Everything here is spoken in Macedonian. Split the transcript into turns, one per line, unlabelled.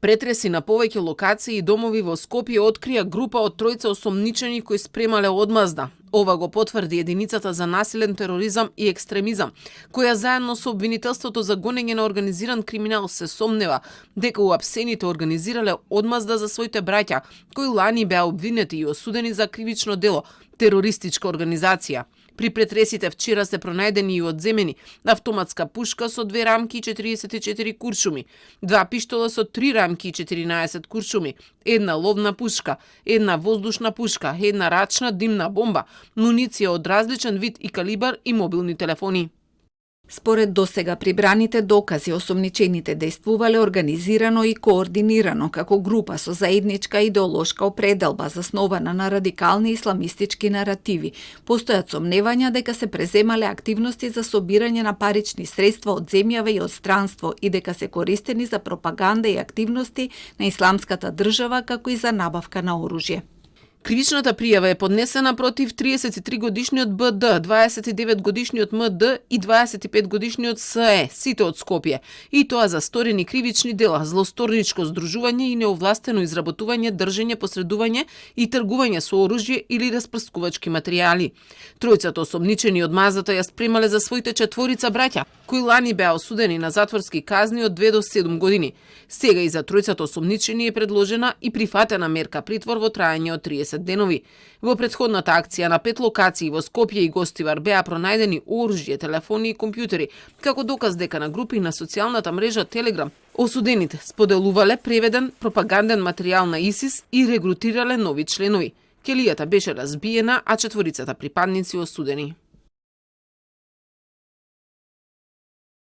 Претреси на повеќе локации и домови во Скопје открија група од тројца осомничени кои спремале одмазда. Ова го потврди единицата за насилен тероризам и екстремизам, која заедно со обвинителството за гонење на организиран криминал се сомнева дека уапсените организирале одмазда за своите браќа, кои лани беа обвинети и осудени за кривично дело терористичка организација. При претресите вчера се пронајдени и одземени автоматска пушка со 2 рамки и 44 куршуми, 2 пиштола со 3 рамки и 14 куршуми, 1 ловна пушка, 1 воздушна пушка, 1 рачна димна бомба, муниција од различен вид и калибар и мобилни телефони.
Според досега прибраните докази, осомничените действувале организирано и координирано како група со заедничка идеолошка определба заснована на радикални исламистички наративи. Постојат сомневања дека се преземале активности за собирање на парични средства од земјава и од странство и дека се користени за пропаганда и активности на исламската држава, како и за набавка на оружје.
Кривичната пријава е поднесена против 33-годишниот БД, 29-годишниот МД и 25-годишниот СЕ, сите од Скопје, и тоа за сторени кривични дела, злосторничко здружување и неовластено изработување, држење, посредување и тргување со оружје или распрскувачки материјали. Тројцата осомничени од мазата ја спремале за своите 4 браќа, кои лани беа осудени на затворски казни од 2 до 7 години. Сега и за тројцата осомничени е предложена и прифатена мерка притвор во траење од 30 денови. Во претходната акција на 5 локации во Скопје и Гостивар беа пронајдени оружје, телефони и компјутери, како доказ дека на групи на социјалната мрежа Телеграм осудените споделувале преведен пропаганден материјал на ИСИС и регрутирале нови членови. Келијата беше разбиена, а 4 припадници осудени.